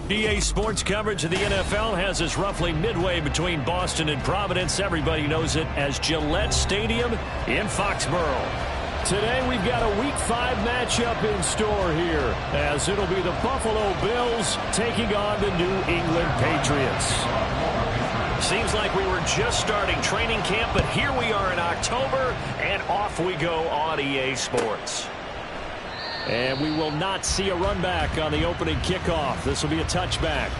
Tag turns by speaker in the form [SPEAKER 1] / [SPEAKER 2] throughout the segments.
[SPEAKER 1] EA Sports coverage of the NFL has us roughly midway between Boston and Providence. Everybody knows it as Gillette Stadium in Foxborough. Today we've got a Week 5 matchup in store here, as it'll be the Buffalo Bills taking on the New England Patriots. Seems like we were just starting training camp, but here we are in October, and off we go on EA Sports. And we will not see a run back on the opening kickoff. This will be a touchback.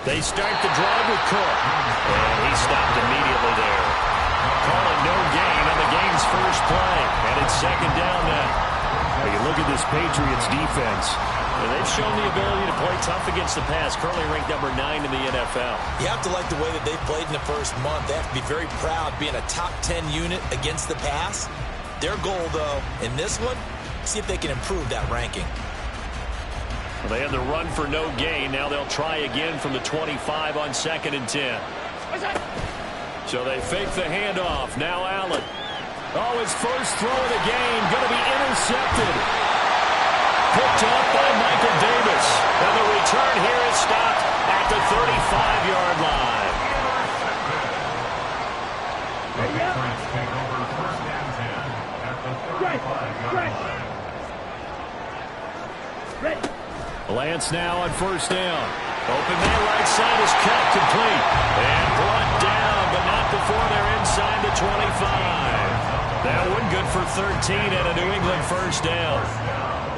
[SPEAKER 1] They start the drive with Cook. And he stopped immediately there. Call it no gain on the game's first play. And it's second down now. Well, you look at this Patriots defense. And they've shown the ability to play tough against the pass. Currently ranked number 9 in the NFL.
[SPEAKER 2] You have to like the way that they played in the first month. They have to be very proud being a top 10 unit against the pass. Their goal, though, in this one, see if they can improve that ranking.
[SPEAKER 1] Well, they had the run for no gain. Now they'll try again from the 25 on 2nd and 10. So they fake the handoff. Now Allen. Oh, his first throw of the game going to be intercepted. Picked up by Michael Davis. And the return here is stopped at the 35-yard line. Lance now on first down. Open man right side is cut complete. And brought down, but not before they're inside the 25. That one good for 13 and a New England first down.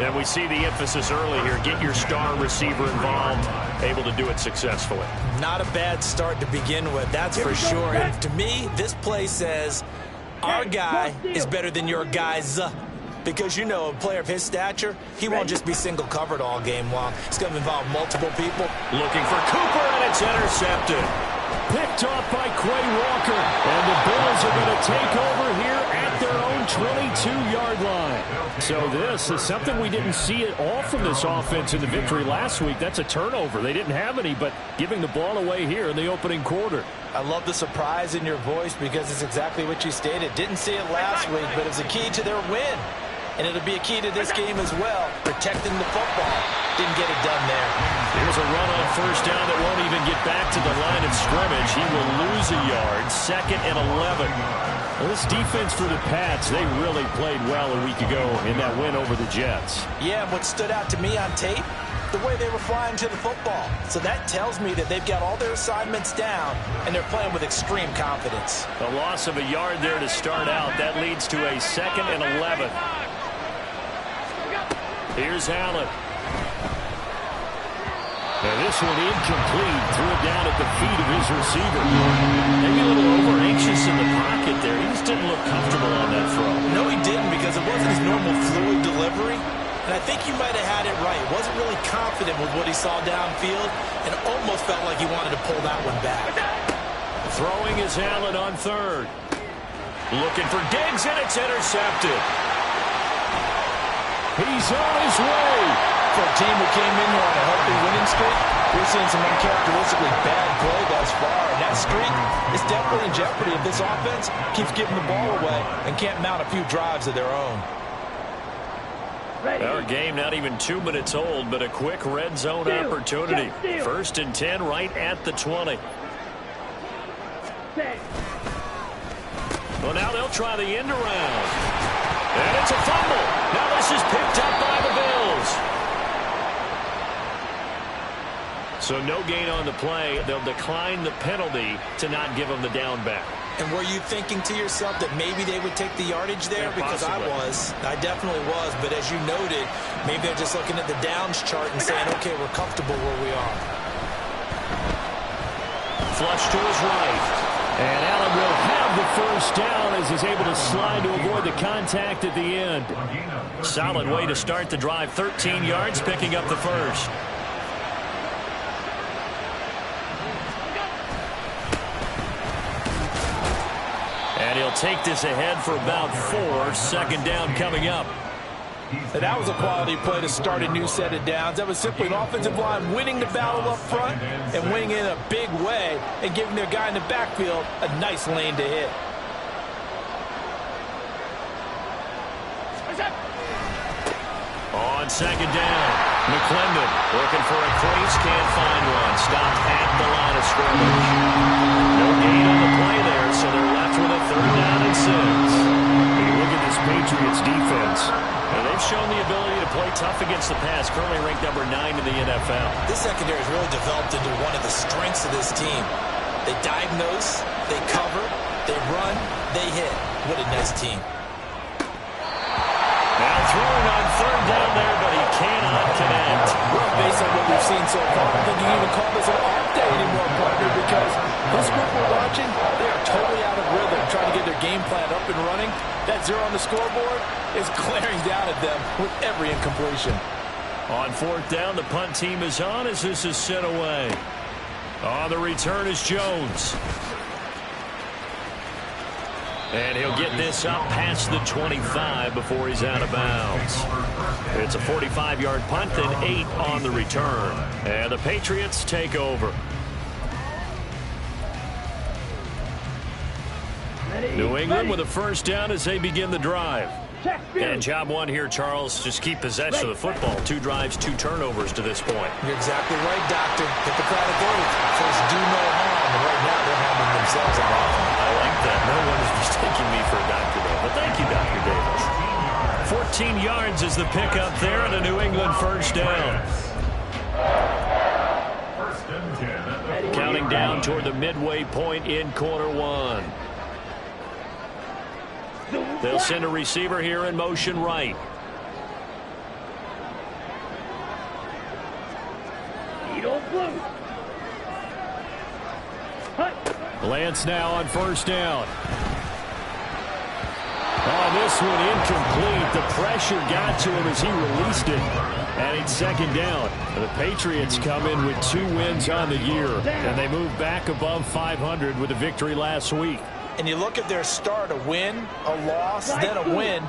[SPEAKER 1] And we see the emphasis early here. Get your star receiver involved, able to do it successfully.
[SPEAKER 2] Not a bad start to begin with, that's for sure. And to me, this play says our guy is better than your guy's. Because, you know, a player of his stature, he won't just be single covered all game long. It's going to involve multiple people.
[SPEAKER 1] Looking for Cooper, and it's intercepted. Picked off by Quay Walker. And the Bills are going to take over here at their own 22-yard line. So this is something we didn't see at all from this offense in the victory last week. That's a turnover. They didn't have any, but giving the ball away here in the opening quarter.
[SPEAKER 2] I love the surprise in your voice because it's exactly what you stated. Didn't see it last week, but it's a key to their win. And it'll be a key to this game as well, protecting the football. Didn't get it done there.
[SPEAKER 1] Here's a run on first down that won't even get back to the line of scrimmage. He will lose a yard, 2nd and 11. Well, this defense for the Pats, they really played well a week ago in that win over the Jets.
[SPEAKER 2] Yeah, what stood out to me on tape, the way they were flying to the football. So that tells me that they've got all their assignments down, and they're playing with extreme confidence.
[SPEAKER 1] A loss of a yard there to start out. That leads to a 2nd and 11. Here's Allen. And this one incomplete. Threw it down at the feet of his receiver. Maybe a little over-anxious in the pocket there. He just didn't look comfortable on that throw.
[SPEAKER 2] No, he didn't, because it wasn't his normal fluid delivery. And I think you might have had it right. Wasn't really confident with what he saw downfield and almost felt like he wanted to pull that one back.
[SPEAKER 1] Throwing is Allen on 3rd. Looking for Diggs, and it's intercepted. He's on his way.
[SPEAKER 2] For a team who came in here on a healthy winning streak, we're seeing some uncharacteristically bad play thus far. And that streak is definitely in jeopardy if this offense keeps giving the ball away and can't mount a few drives of their own.
[SPEAKER 1] Our game not even 2 minutes old, but a quick red zone opportunity. 1st and 10 right at the 20. Well, now they'll try the end around. And it's a fumble. Now this is picked up by the Bills. So no gain on the play. They'll decline the penalty to not give them the down back.
[SPEAKER 2] And were you thinking to yourself that maybe they would take the yardage there?
[SPEAKER 1] Yeah,
[SPEAKER 2] because
[SPEAKER 1] possibly.
[SPEAKER 2] I definitely was. But as you noted, maybe they're just looking at the downs chart and saying, okay, we're comfortable where we are.
[SPEAKER 1] flush to his right. And Allen will have the first down as he's able to slide to avoid the contact at the end. Solid way to start the drive. 13 yards, picking up the first. And he'll take this ahead for about 4. Second down coming up.
[SPEAKER 2] And that was a quality play to start a new set of downs. That was simply an offensive line winning the battle up front and winning in a big way and giving their guy in the backfield a nice lane to hit.
[SPEAKER 1] On second down, McClendon looking for a crease, can't find one. Stopped at the line of scrimmage. No gain on the play there, so they're left with a 3rd down and 6. When you look at this Patriots defense, they've shown the ability to play tough against the pass, currently ranked number 9 in the NFL.
[SPEAKER 2] This secondary has really developed into one of the strengths of this team. They diagnose, they cover, they run, they hit. What a nice team.
[SPEAKER 1] Now throwing on 3rd down there, but he cannot connect.
[SPEAKER 2] Well, based on what we've seen so far, I think you can even call this an off day anymore, partner, because this group we're watching, they are totally out of rhythm, trying to get their game plan up and running. That 0 on the scoreboard is glaring down at them with every incompletion.
[SPEAKER 1] On 4th down, the punt team is on as this is sent away. On the return is Jones. And he'll get this up past the 25 before he's out of bounds. It's a 45-yard punt, then 8 on the return. And the Patriots take over. New England with a first down as they begin the drive. And job one here, Charles, just keep possession of the football. 2 drives, 2 turnovers to this point.
[SPEAKER 2] You're exactly right, Doctor. Hippocratic oath. First, do no harm. And right now, they're harming themselves on offense.
[SPEAKER 1] I like that. No one is mistaking me for a doctor, though. But thank you, Dr. Davis. 14 yards is the pickup there, and a New England first down. Counting down toward the midway point in quarter 1. They'll send a receiver here in motion right. Lance now on first down. Oh, this one incomplete. The pressure got to him as he released it. And it's second down. The Patriots come in with 2 wins on the year, and they move back above 500 with a victory last week.
[SPEAKER 2] And you look at their start, a win, a loss, then a win.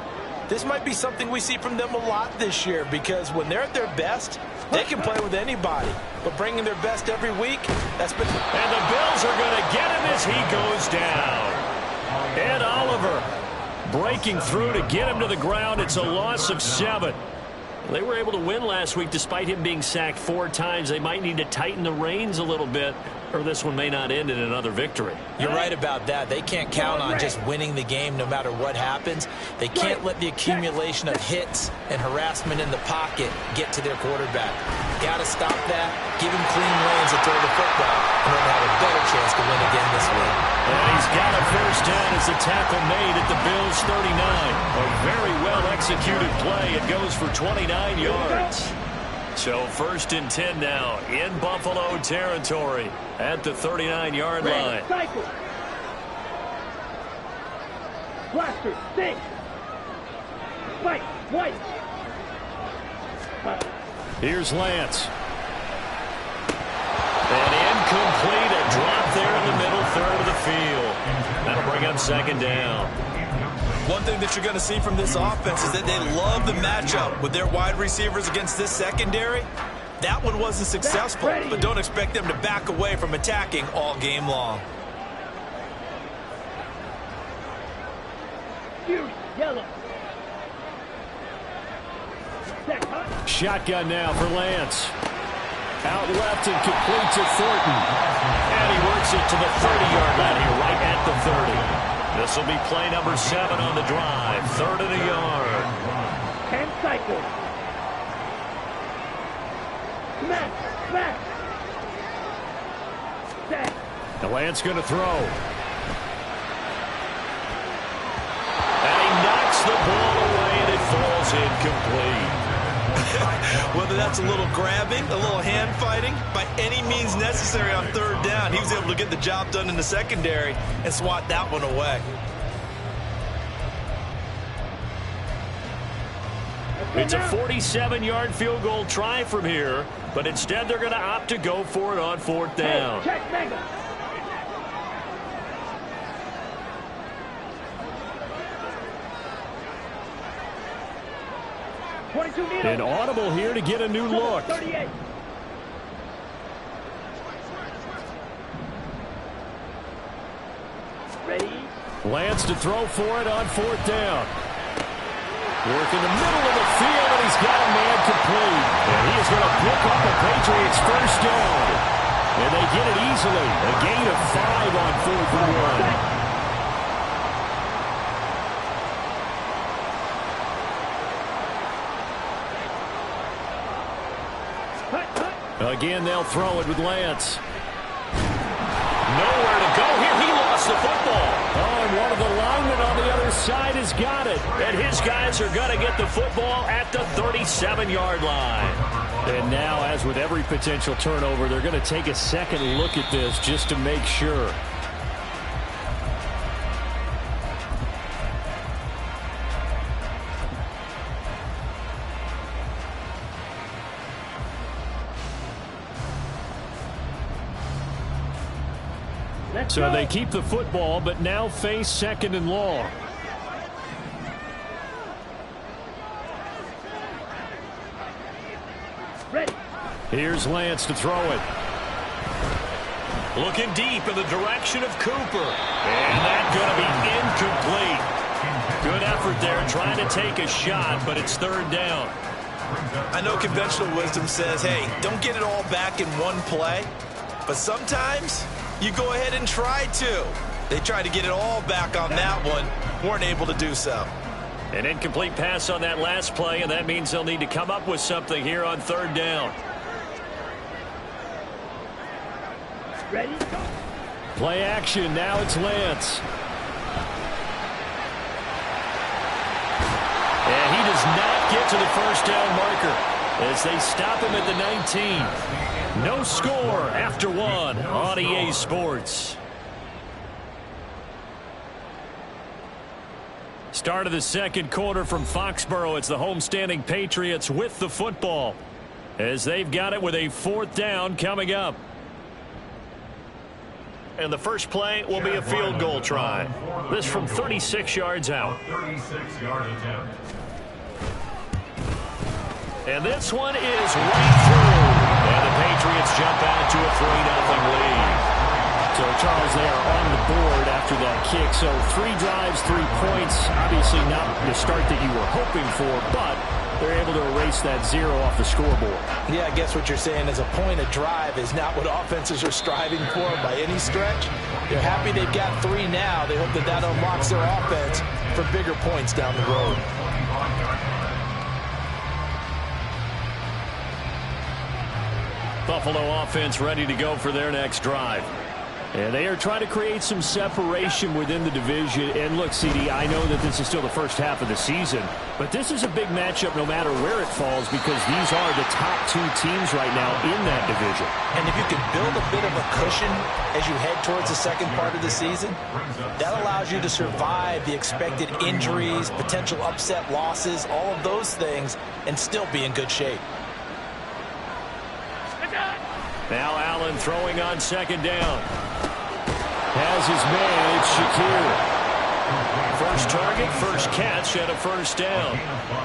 [SPEAKER 2] This might be something we see from them a lot this year, because when they're at their best, they can play with anybody. But bringing their best every week, that's been...
[SPEAKER 1] And the Bills are going to get him as he goes down. Ed Oliver breaking through to get him to the ground. It's a loss of 7. They were able to win last week despite him being sacked 4 times. They might need to tighten the reins a little bit, or this one may not end in another victory.
[SPEAKER 2] You're right about that. They can't count on just winning the game no matter what happens. They can't let the accumulation of hits and harassment in the pocket get to their quarterback. Got to stop that, give him clean lanes to throw the football, and then have a better chance to win again this week.
[SPEAKER 1] And he's got a first down as the tackle made at the Bills' 39. A very well-executed play. It goes for 29 yards. So 1st and 10 now in Buffalo territory at the 39-yard line.
[SPEAKER 3] Blaster, stay. Fight, white.
[SPEAKER 1] Here's Lance. And incomplete, a drop there in the middle third of the field. That'll bring up second down.
[SPEAKER 2] One thing that you're going to see from this offense is that they love the matchup with their wide receivers against this secondary. That one wasn't successful, but don't expect them to back away from attacking all game long.
[SPEAKER 3] Yellow.
[SPEAKER 1] Shotgun now for Lance. Out left and complete to Thornton. And he works it to the 30-yard line here, right at the 30. This will be play number 7 on the drive. 3rd and a yard.
[SPEAKER 3] 10 cycles. Smack. Set.
[SPEAKER 1] The Lance going to throw. And he knocks the ball away, and it falls incomplete.
[SPEAKER 2] Whether that's a little grabbing, a little hand fighting, by any means necessary on third down, he was able to get the job done in the secondary and swat that one away.
[SPEAKER 1] It's a 47-yard field goal try from here, but instead they're going to opt to go for it on fourth down.
[SPEAKER 3] Check Mega.
[SPEAKER 1] An audible here to get a new look.
[SPEAKER 3] 38. Ready?
[SPEAKER 1] Lance to throw for it on fourth down. Work in the middle of the field, and he's got a man complete. And he is going to pick up the Patriots' first down. And they get it easily. A gain of 5 on 4th and 1. Again, they'll throw it with Lance. Nowhere to go here. He lost the football. Oh, and one of the linemen on the other side has got it. And his guys are going to get the football at the 37-yard line. And now, as with every potential turnover, they're going to take a second look at this just to make sure. So they keep the football, but now face second and long.
[SPEAKER 3] Ready.
[SPEAKER 1] Here's Lance to throw it. Looking deep in the direction of Cooper. And that's going to be incomplete. Good effort there trying to take a shot, but it's third down.
[SPEAKER 2] I know conventional wisdom says, hey, don't get it all back in one play. But sometimes you go ahead and try to. They tried to get it all back on that one. Weren't able to do so.
[SPEAKER 1] An incomplete pass on that last play, and that means they'll need to come up with something here on third down.
[SPEAKER 3] Ready? Go.
[SPEAKER 1] Play action. Now it's Lance. And he does not get to the first down marker as they stop him at the 19. No score after one on EA Sports. Start of the second quarter from Foxborough. It's the homestanding Patriots with the football as they've got it with a fourth down coming up. And the first play will be a field goal try. This from 36 yards out.
[SPEAKER 4] 36-yard attempt.
[SPEAKER 1] And this one is right through. And the Patriots jump out to a 3-0 lead. So, Charles, they are on the board after that kick. So 3 drives, 3 points. Obviously not the start that you were hoping for, but they're able to erase that 0 off the scoreboard.
[SPEAKER 2] Yeah, I guess what you're saying is a point of drive is not what offenses are striving for by any stretch. They're happy they've got 3 now. They hope that that unlocks their offense for bigger points down the road.
[SPEAKER 1] Buffalo offense ready to go for their next drive. And they are trying to create some separation within the division. And look, CD, I know that this is still the first half of the season, but this is a big matchup no matter where it falls because these are the top 2 teams right now in that division.
[SPEAKER 2] And if you can build a bit of a cushion as you head towards the second part of the season, that allows you to survive the expected injuries, potential upset losses, all of those things, and still be in good shape.
[SPEAKER 1] Now Allen throwing on second down. Has his man, it's Shakir. First target, first catch, and a first down.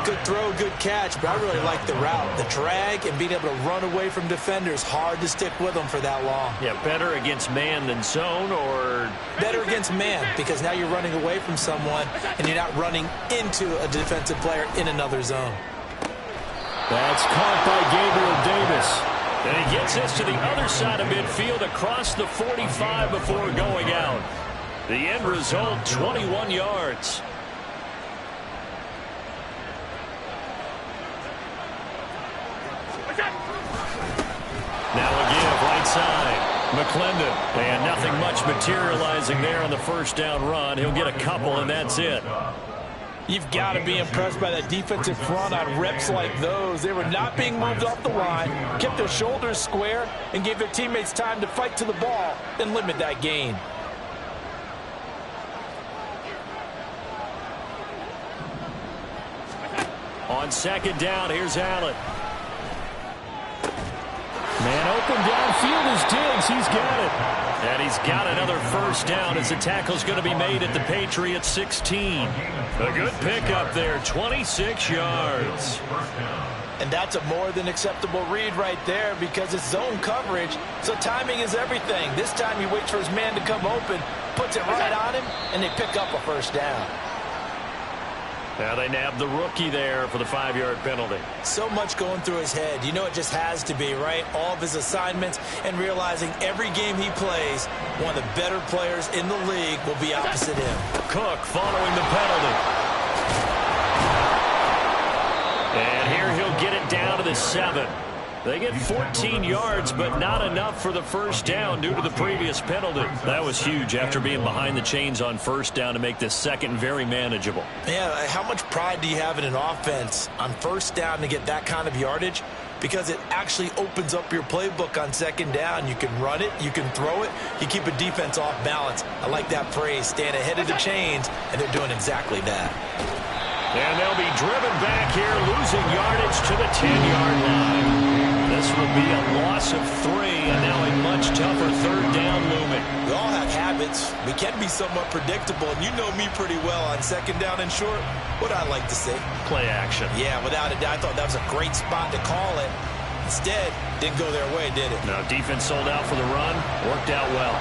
[SPEAKER 2] Good throw, good catch, but I really like the route. The drag and being able to run away from defenders, hard to stick with them for that long.
[SPEAKER 1] Yeah, better against man than zone, or?
[SPEAKER 2] Better against man, because now you're running away from someone, and you're not running into a defensive player in another zone.
[SPEAKER 1] That's caught by Gabriel Davis. And he gets this to the other side of midfield across the 45 before going out. The end result, 21 yards. Now a give, right side. McClendon. And nothing much materializing there on the first down run. He'll get a couple, and that's it.
[SPEAKER 2] You've got to be impressed by that defensive front on reps like those. They were not being moved off the line, kept their shoulders square, and gave their teammates time to fight to the ball and limit that gain.
[SPEAKER 1] On second down, here's Allen. Man open downfield is Diggs. He's got it. And he's got another first down as the tackle's going to be made at the Patriots 16. A good pickup there, 26 yards.
[SPEAKER 2] And that's a more than acceptable read right there because it's zone coverage, so timing is everything. This time he waits for his man to come open, puts it right on him, and they pick up a first down.
[SPEAKER 1] Now they nab the rookie there for the 5-yard penalty.
[SPEAKER 2] So much going through his head. You know it just has to be, right? All of his assignments and realizing every game he plays, one of the better players in the league will be opposite him.
[SPEAKER 1] Cook following the penalty. And here he'll get it down to the 7. They get 14 yards, but not enough for the first down due to the previous penalty. That was huge after being behind the chains on first down to make this second very manageable.
[SPEAKER 2] Yeah, how much pride do you have in an offense on first down to get that kind of yardage? Because it actually opens up your playbook on second down. You can run it, you can throw it, you keep a defense off balance. I like that phrase, staying ahead of the chains, and they're doing exactly that.
[SPEAKER 1] And they'll be driven back here, losing yardage to the 10-yard line. This will be a loss of 3, and now a much tougher third down looming.
[SPEAKER 2] We all have habits. We can be somewhat predictable, and you know me pretty well on second down and short. What I like to say?
[SPEAKER 1] Play action.
[SPEAKER 2] Yeah, without a doubt. I thought that was a great spot to call it. Instead, didn't go their way, did it?
[SPEAKER 1] Now, defense sold out for the run. Worked out well.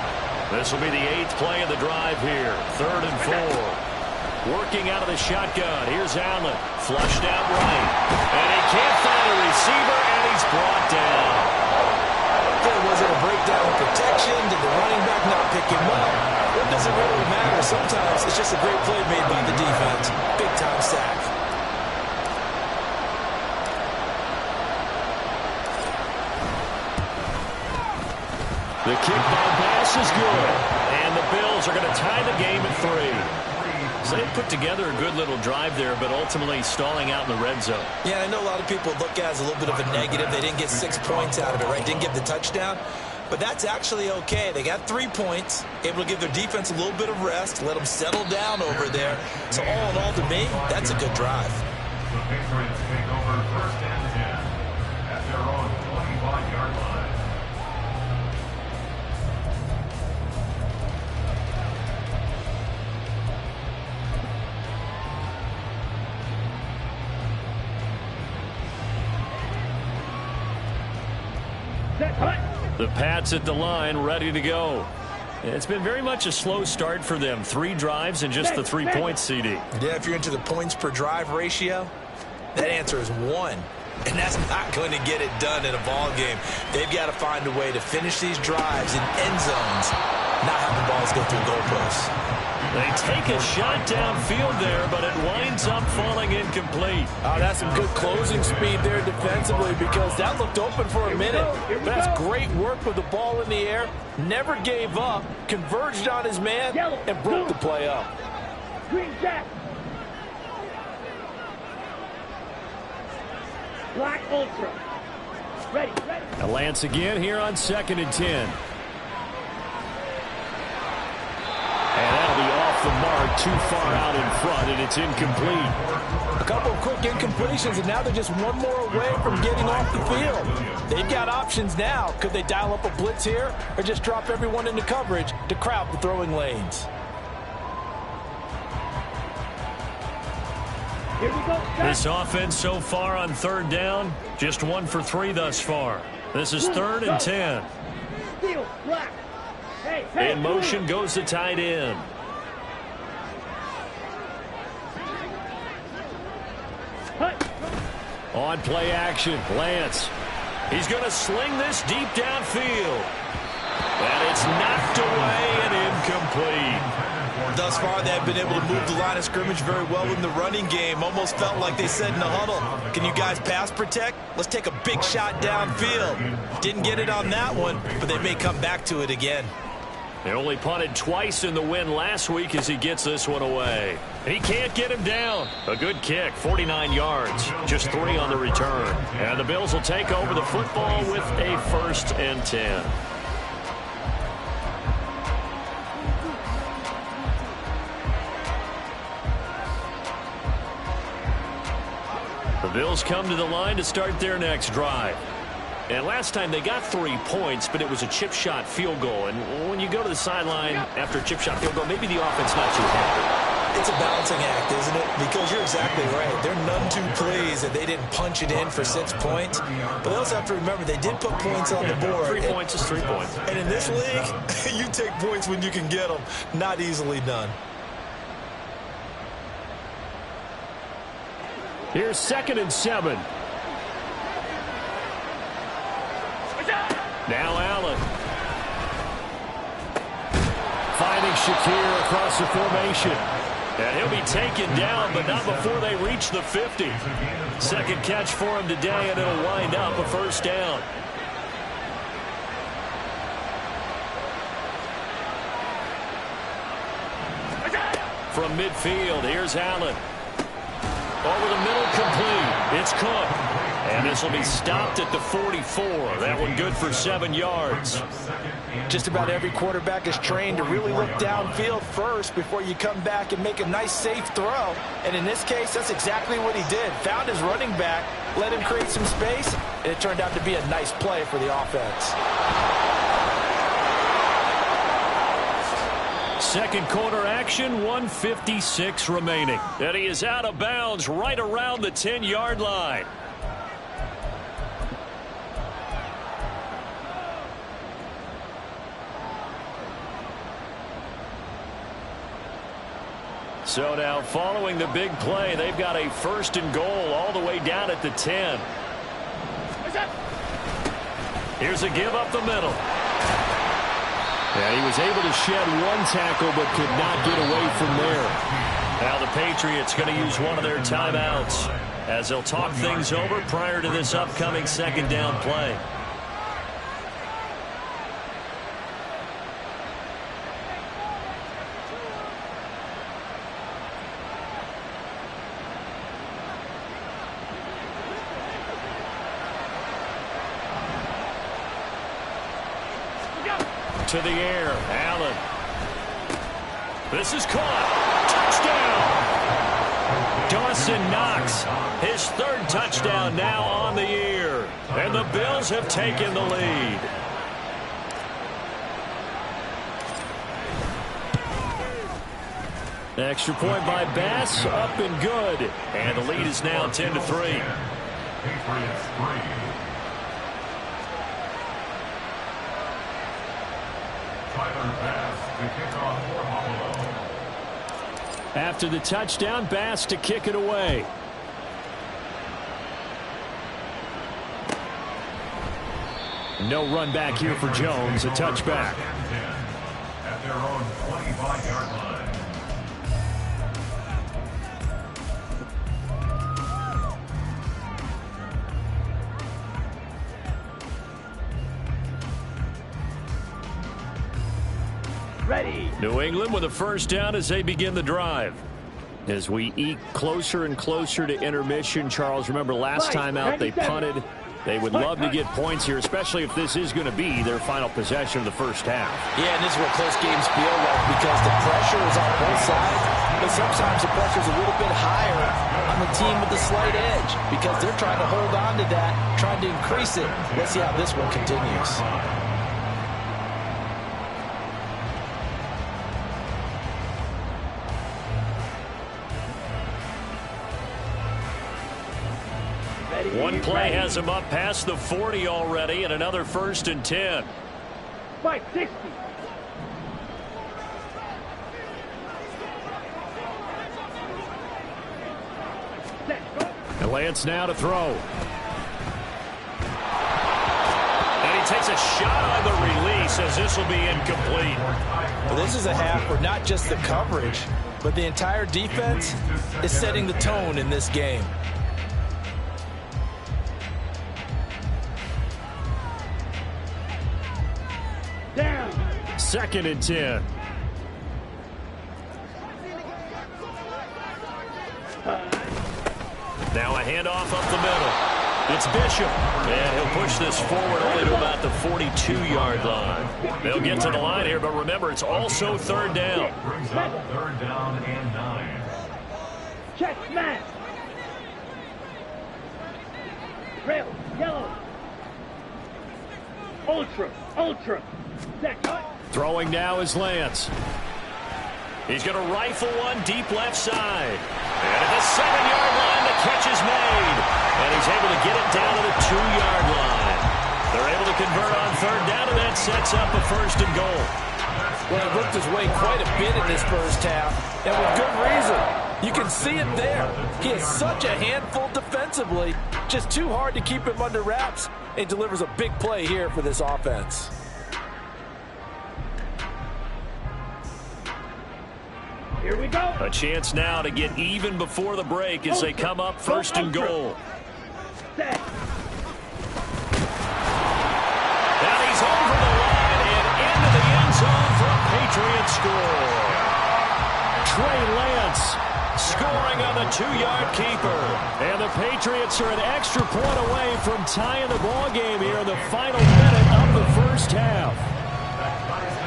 [SPEAKER 1] This will be the 8th play of the drive here. 3rd and 4. Working out of the shotgun. Here's Allen. Flushed out right. And he can't find a receiver, and he's brought down.
[SPEAKER 2] Was it a breakdown in protection? Did the running back not pick him up? What does it really matter? Sometimes it's just a great play made by the defense. Big-time sack.
[SPEAKER 1] The kickball pass is good. And the Bills are going to tie the game at 3. So they put together a good little drive there, but ultimately stalling out in the red zone.
[SPEAKER 2] Yeah, I know a lot of people look at it as a little bit of a negative. They didn't get 6 points out of it, right? Didn't get the touchdown. But that's actually okay. They got 3 points, able to give their defense a little bit of rest, let them settle down over there. So all in all, to me, that's a good drive.
[SPEAKER 4] The Patriots take over 1st and 10 at their own 25-yard line.
[SPEAKER 1] The Pats at the line, ready to go. It's been very much a slow start for them. 3 drives and just the 3 points, CD.
[SPEAKER 2] Yeah, if you're into the points per drive ratio, that answer is 1. And that's not going to get it done in a ball game. They've got to find a way to finish these drives in end zones, not have the balls go through goalposts.
[SPEAKER 1] They take a shot downfield there, but it winds up falling incomplete.
[SPEAKER 2] Oh, that's some good closing speed there defensively because that looked open for a minute. But that's great work with the ball in the air. Never gave up, converged on his man, and broke the play up.
[SPEAKER 3] Green jack. Black ultra. Ready.
[SPEAKER 1] A Lance again here on 2nd and 10. And that'll be off the mark, too far out in front, and it's incomplete.
[SPEAKER 2] A couple of quick incompletions, and now they're just one more away from getting off the field. They've got options now. Could they dial up a blitz here or just drop everyone into coverage to crowd the throwing lanes?
[SPEAKER 3] Here we go.
[SPEAKER 1] This offense so far on 3rd down, just 1 for 3 thus far. This is 3rd and 10.
[SPEAKER 3] Steel, black. Hey,
[SPEAKER 1] In motion goes the tight end. On play action, Lance. He's going to sling this deep downfield. And it's knocked away and incomplete.
[SPEAKER 2] Thus far, they've been able to move the line of scrimmage very well in the running game. Almost felt like they said in the huddle, can you guys pass protect? Let's take a big shot downfield. Didn't get it on that one, but they may come back to it again.
[SPEAKER 1] They only punted twice in the win last week as he gets this one away. He can't get him down. A good kick, 49 yards, just 3 on the return. And the Bills will take over the football with a 1st and 10. The Bills come to the line to start their next drive. And last time they got 3 points, but it was a chip shot field goal. And when you go to the sideline after a chip shot field goal, maybe the offense not too happy.
[SPEAKER 2] It's a balancing act, isn't it? Because you're exactly right. They're none too pleased that they didn't punch it in for 6 points. But they also have to remember they did put points on the board.
[SPEAKER 1] 3 points is 3 points.
[SPEAKER 2] And in this league, you take points when you can get them. Not easily done.
[SPEAKER 1] Here's 2nd and 7. Now Allen. Finding Shakir across the formation. And he'll be taken down, but not before they reach the 50. 2nd catch for him today, and it'll wind up a 1st down. From midfield, here's Allen. Over the middle, complete. It's Cook. And this will be stopped at the 44. That one good for 7 yards.
[SPEAKER 2] Just about every quarterback is trained to really look downfield first before you come back and make a nice, safe throw. And in this case, that's exactly what he did. Found his running back, let him create some space, and it turned out to be a nice play for the offense.
[SPEAKER 1] 2nd quarter action, 1:56 remaining. And he is out of bounds right around the 10-yard line. So now following the big play, they've got a 1st and goal all the way down at the 10. Here's a give up the middle. And he was able to shed 1 tackle but could not get away from there. Now the Patriots going to use one of their timeouts as they'll talk things over prior to this upcoming 2nd down play. To the air, Allen. This is caught. Touchdown! Dawson Knox, his 3rd touchdown now on the year. And the Bills have taken the lead. Extra point by Bass, up and good. And the lead is now 10-3.
[SPEAKER 4] Patriots 3. Tyler Bass to kick off for Buffalo.
[SPEAKER 1] After the touchdown, Bass to kick it away. No run back here for Jones, a touchback.
[SPEAKER 4] At their own 25-yard line.
[SPEAKER 3] Ready.
[SPEAKER 1] New England with a 1st down as they begin the drive. As we eke closer and closer to intermission, Charles, remember last time out they punted. They would love to get points here, especially if this is going to be their final possession of the 1st half.
[SPEAKER 2] Yeah, and this is what close games feel like because the pressure is on both sides, but sometimes the pressure is a little bit higher on the team with the slight edge because they're trying to hold on to that, trying to increase it. Let's see how this one continues.
[SPEAKER 1] One play has him up past the 40 already, and another 1st and 10.
[SPEAKER 3] 560.
[SPEAKER 1] And Lance now to throw. And he takes a shot on the release as this will be incomplete.
[SPEAKER 2] Well, this is a half where not just the coverage, but the entire defense is setting the tone in this game.
[SPEAKER 1] 2nd and 10. Now a handoff up the middle. It's Bishop, and he'll push this forward only to about the 42-yard line. They'll get to the line here, but remember, it's also 3rd down.
[SPEAKER 4] Brings up 3rd down and 9.
[SPEAKER 3] Check smash. Trail, yellow. Ultra. Set cut.
[SPEAKER 1] Throwing now is Lance. He's going to rifle one deep left side. And at the 7-yard line, the catch is made. And he's able to get it down to the 2-yard line. They're able to convert on 3rd down, and that sets up a 1st and goal.
[SPEAKER 5] Well, he looked his way quite a bit in this first half, and with good reason. You can see it there. He is such a handful defensively. Just too hard to keep him under wraps, and delivers a big play here for this offense.
[SPEAKER 3] Here we go.
[SPEAKER 1] A chance now to get even before the break as they come up 1st and goal.
[SPEAKER 3] Set.
[SPEAKER 1] And he's over the line and into the end zone for a Patriot score. Trey Lance scoring on the 2-yard keeper. And the Patriots are an extra point away from tying the ball game here in the final minute of the first half.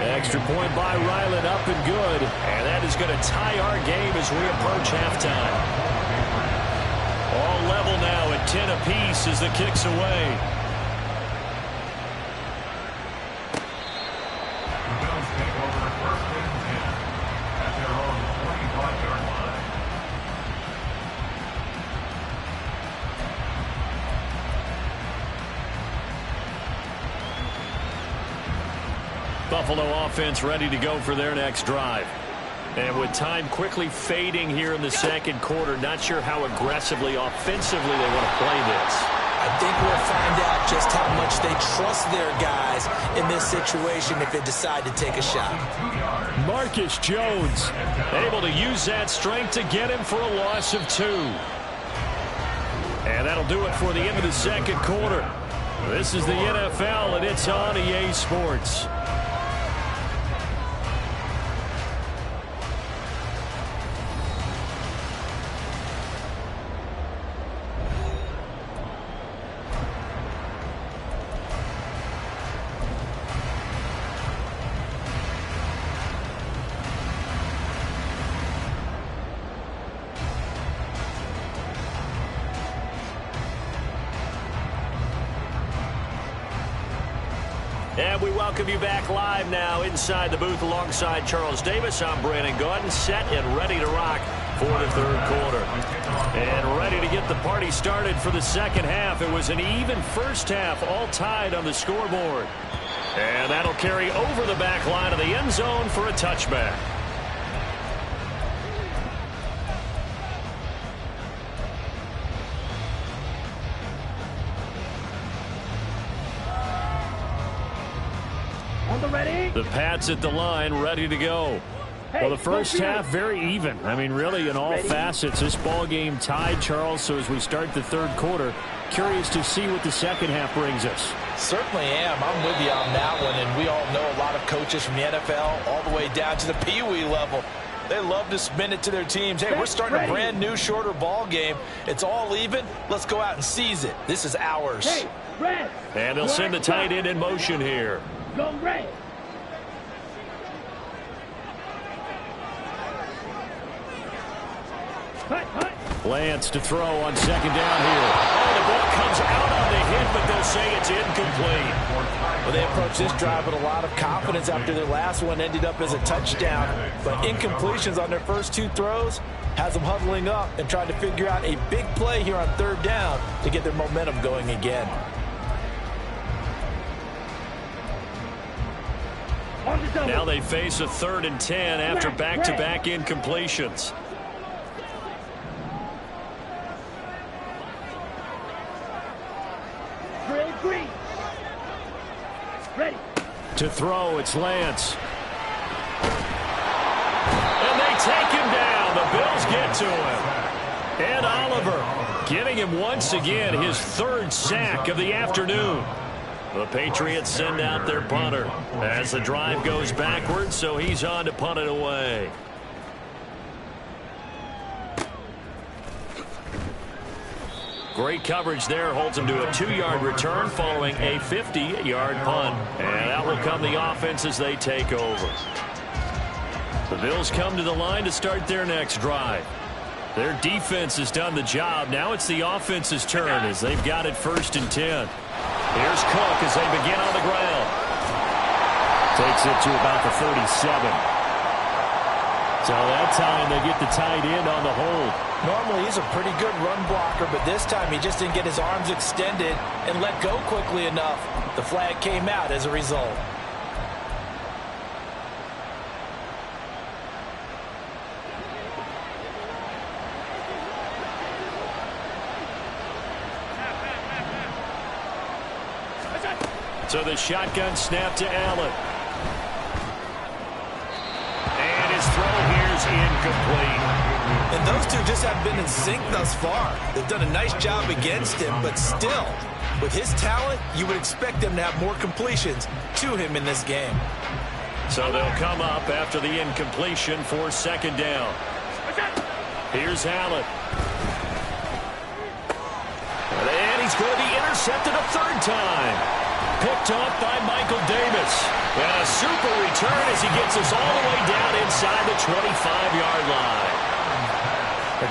[SPEAKER 1] Extra point by Ryland, up and good. And that is going to tie our game as we approach halftime. All level now at 10 apiece as the kick's away.
[SPEAKER 4] The Bills take over 1st and 10 at their own 25-yard line.
[SPEAKER 1] Buffalo offense ready to go for their next drive. And with time quickly fading here in the 2nd quarter, not sure how aggressively, offensively they want to play this.
[SPEAKER 2] I think we'll find out just how much they trust their guys in this situation if they decide to take a shot.
[SPEAKER 1] Marcus Jones able to use that strength to get him for a loss of 2. And that'll do it for the end of the 2nd quarter. This is the NFL, and it's on EA Sports. And we welcome you back live now inside the booth alongside Charles Davis. I'm Brandon Gaudin, set and ready to rock for the 3rd quarter. And ready to get the party started for the 2nd half. It was an even first half, all tied on the scoreboard. And that'll carry over the back line of the end zone for a touchback. The Pats at the line, ready to go. Well, the first half, very even. I mean, really, in all facets, this ball game tied, Charles. So as we start the 3rd quarter, curious to see what the 2nd half brings us.
[SPEAKER 5] Certainly am. I'm with you on that one, and we all know a lot of coaches from the NFL all the way down to the Pee Wee level. They love to spin it to their teams. Hey, we're starting a brand new, shorter ball game. It's all even. Let's go out and seize it. This is ours.
[SPEAKER 3] Hey, red.
[SPEAKER 1] And they'll send the tight end in motion here.
[SPEAKER 3] Go red.
[SPEAKER 1] Lance to throw on 2nd down here. Oh, the ball comes out on the hit, but they'll say it's incomplete.
[SPEAKER 5] Well, they approached this drive with a lot of confidence after their last one ended up as a touchdown. But incompletions on their first 2 throws has them huddling up and trying to figure out a big play here on 3rd down to get their momentum going again.
[SPEAKER 1] Now they face a 3rd and 10 after back-to-back incompletions.
[SPEAKER 3] Green. Ready.
[SPEAKER 1] To throw, it's Lance. And they take him down. The Bills get to him. And Oliver giving him once again his 3rd sack of the afternoon. The Patriots send out their punter as the drive goes backwards, so he's on to punt it away. Great coverage there, holds him to a 2-yard return following a 50-yard punt. And that will come the offense as they take over. The Bills come to the line to start their next drive. Their defense has done the job. Now it's the offense's turn as they've got it 1st and 10. Here's Cook as they begin on the ground. Takes it to about the 37. So that time they get the tight end on the hold.
[SPEAKER 5] Normally he's a pretty good run blocker, but this time he just didn't get his arms extended and let go quickly enough. The flag came out as a result.
[SPEAKER 1] So the shotgun snap to Allen. And his throw here's incomplete.
[SPEAKER 2] And those two just have been in sync thus far. They've done a nice job against him, but still, with his talent, you would expect them to have more completions to him in this game.
[SPEAKER 1] So they'll come up after the incompletion for 2nd down. Here's Allen. And he's going to be intercepted a 3rd time. Picked up by Michael Davis. And a super return as he gets us all the way down inside the 25-yard line.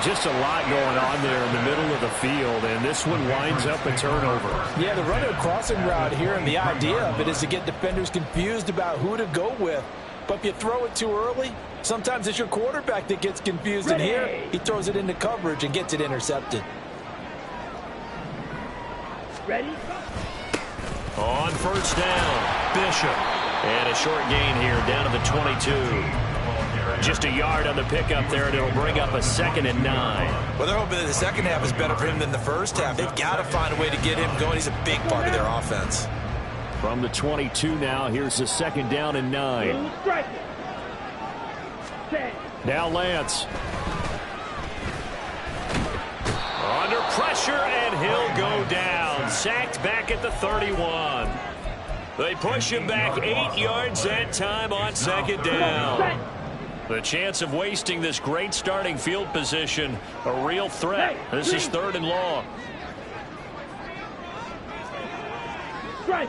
[SPEAKER 1] Just a lot going on there in the middle of the field, and this one winds up a turnover.
[SPEAKER 5] Yeah, they're running a crossing route here, and the idea of it is to get defenders confused about who to go with. But if you throw it too early, sometimes it's your quarterback that gets confused. And here, he throws it into coverage and gets it intercepted.
[SPEAKER 3] Ready?
[SPEAKER 1] On 1st down, Bishop. And a short gain here down to the 22. Just a yard on the pickup there, and it'll bring up a 2nd and 9.
[SPEAKER 2] Well, they're hoping that the second half is better for him than the first half. They've got to find a way to get him going. He's a big part of their offense.
[SPEAKER 1] From the 22 now, here's the 2nd down and 9. Now Lance. Under pressure, and he'll go down. Sacked back at the 31. They push him back 8 yards that time on 2nd down. The chance of wasting this great starting field position, a real threat. This is 3rd and long.
[SPEAKER 3] Strike.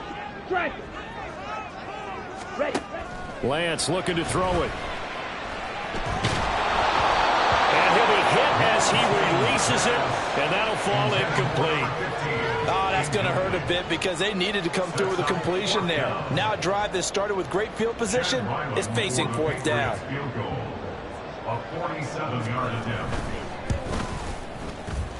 [SPEAKER 3] Ready.
[SPEAKER 1] Lance looking to throw it. And he'll be hit as he releases it, and that'll fall incomplete.
[SPEAKER 5] Oh, that's going to hurt a bit because they needed to come through with a completion there. Now a drive that started with great field position is facing 4th down.
[SPEAKER 4] A 47-yard attempt.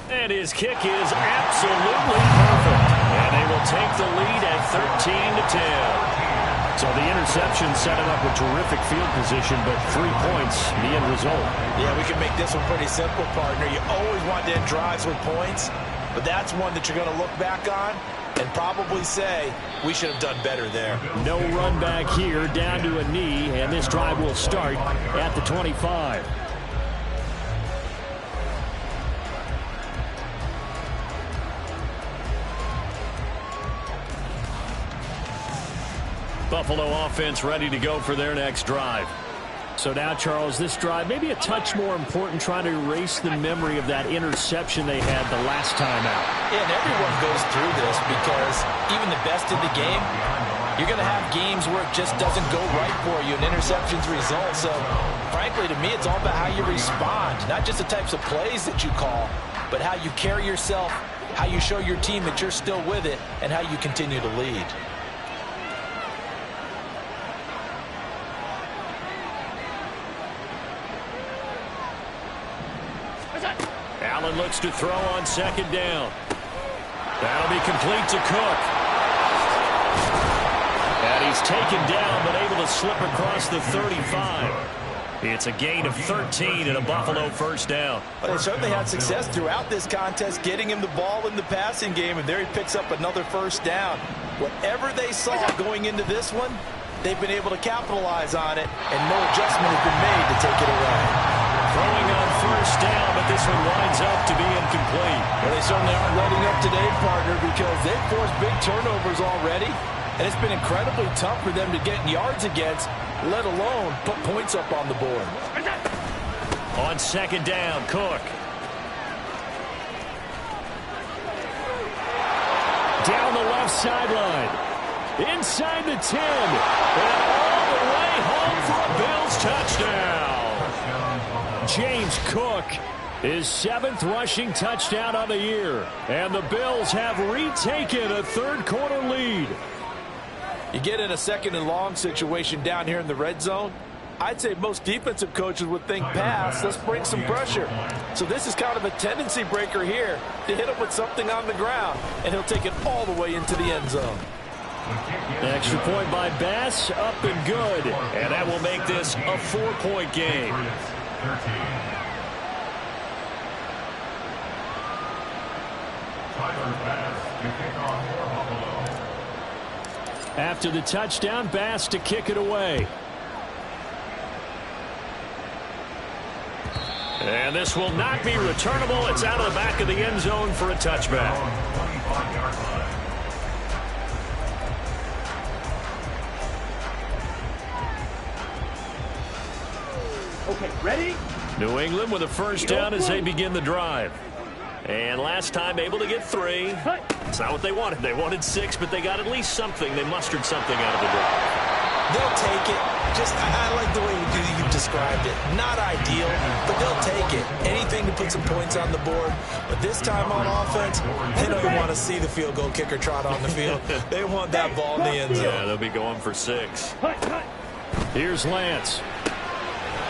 [SPEAKER 1] And his kick is absolutely perfect. And they will take the lead at 13-10. So the interception set him up with terrific field position, but 3 points, the end result.
[SPEAKER 5] Yeah, we can make this one pretty simple, partner. You always want to end drives with points, but that's one that you're going to look back on and probably say, we should have done better there.
[SPEAKER 1] No run back here, down to a knee, and this drive will start at the 25. Buffalo offense ready to go for their next drive. So now, Charles, this drive maybe a touch more important, trying to erase the memory of that interception they had the last time out.
[SPEAKER 5] Yeah, and everyone goes through this because even the best in the game, you're going to have games where it just doesn't go right for you, and interceptions result. So, frankly, to me, it's all about how you respond, not just the types of plays that you call, but how you carry yourself, how you show your team that you're still with it, and how you continue to lead.
[SPEAKER 1] Allen looks to throw on 2nd down. That'll be complete to Cook. And he's taken down, but able to slip across the 35. It's a gain of 13 and a Buffalo 1st down.
[SPEAKER 5] Well, they certainly had success throughout this contest, getting him the ball in the passing game, and there he picks up another 1st down. Whatever they saw going into this one, they've been able to capitalize on it, and no adjustment has been made to take it away.
[SPEAKER 1] Throwing on first down, but this one winds up to be incomplete.
[SPEAKER 5] Well, they certainly aren't letting up today, partner, because they've forced big turnovers already, and it's been incredibly tough for them to get yards against, let alone put points up on the board.
[SPEAKER 1] On second down, Cook. Down the left sideline. Inside the 10. And all the way home for a Bills touchdown. James Cook, his 7th rushing touchdown on the year. And the Bills have retaken a third-quarter lead.
[SPEAKER 5] You get in a second and long situation down here in the red zone, I'd say most defensive coaches would think pass, let's bring some pressure. So this is kind of a tendency breaker here to hit him with something on the ground, and he'll take it all the way into the end zone.
[SPEAKER 1] Extra point by Bass, up and good. And that will make this a 4-point game. After the touchdown, Bass to kick it away. And this will not be returnable. It's out of the back of the end zone for a touchback.
[SPEAKER 3] Okay, ready?
[SPEAKER 1] New England with a first down as they begin the drive. And last time able to get 3. It's not what they wanted. They wanted 6, but they got at least something. They mustered something out of the drive.
[SPEAKER 2] They'll take it. I like the way you described it. Not ideal, but they'll take it. Anything to put some points on the board. But this time on offense, they don't even want to see the field goal kicker trot on the field. They want that ball in the end zone.
[SPEAKER 1] Yeah, they'll be going for 6. Here's Lance.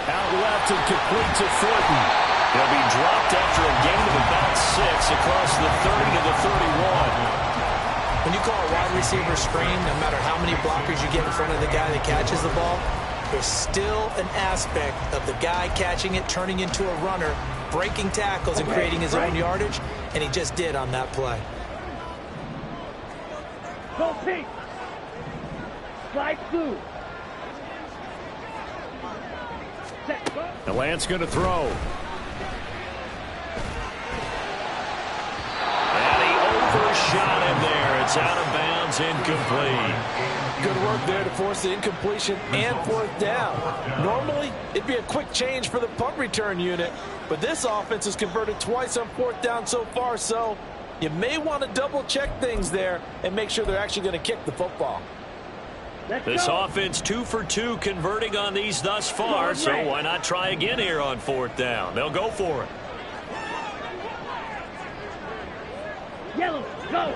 [SPEAKER 1] Out left and complete to Thornton. He'll be dropped after a gain of about 6 across the 30 to the 31.
[SPEAKER 2] When you call a wide receiver screen, no matter how many blockers you get in front of the guy that catches the ball, there's still an aspect of the guy catching it, turning into a runner, breaking tackles and creating his own yardage, and he just did on that play.
[SPEAKER 3] Go pink. Slide through.
[SPEAKER 1] The Lance going to throw. And he overshot him there. It's out of bounds, incomplete.
[SPEAKER 5] Good work there to force the incompletion and 4th down. Normally, it'd be a quick change for the punt return unit, but this offense has converted twice on 4th down so far, so you may want to double-check things there and make sure they're actually going to kick the football.
[SPEAKER 1] This offense 2 for 2 converting on these thus far, so why not try again here on 4th down? They'll go for it.
[SPEAKER 3] Yellow, go.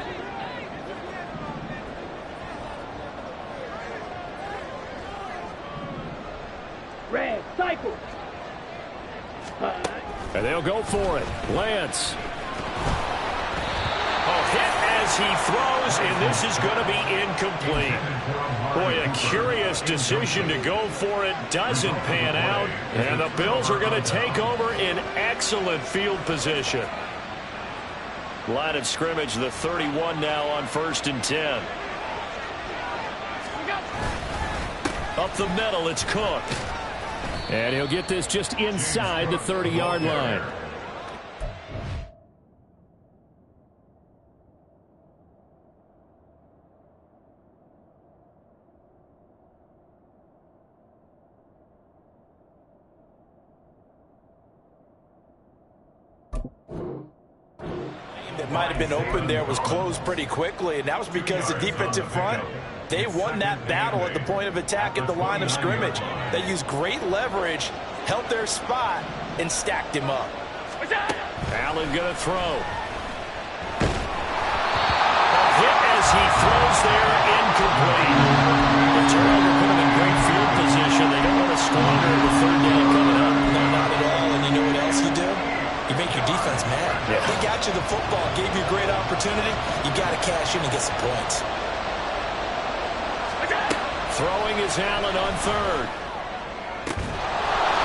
[SPEAKER 3] Red, cycle.
[SPEAKER 1] And they'll go for it. Lance. Hit as he throws, and this is going to be incomplete. Boy, a curious decision to go for it. Doesn't pan out, and the Bills are going to take over in excellent field position. Line of scrimmage, the 31 now on 1st and 10. Up the middle, it's Cook. And he'll get this just inside the 30-yard line.
[SPEAKER 5] That might have been open there was closed pretty quickly, and that was because the defensive front, they won that battle at the point of attack at the line of scrimmage. They used great leverage, held their spot, and stacked him up.
[SPEAKER 1] Allen going to throw. A hit as he throws there, incomplete. The turnover put him in great field position. They don't want to squander the 3rd down coming up.
[SPEAKER 2] No, not at all. And you know what else you do? You make your defense mad.
[SPEAKER 1] Yeah.
[SPEAKER 2] They got you the football, gave you a great opportunity. You got to cash in and get some points.
[SPEAKER 1] Throwing is Allen on 3rd.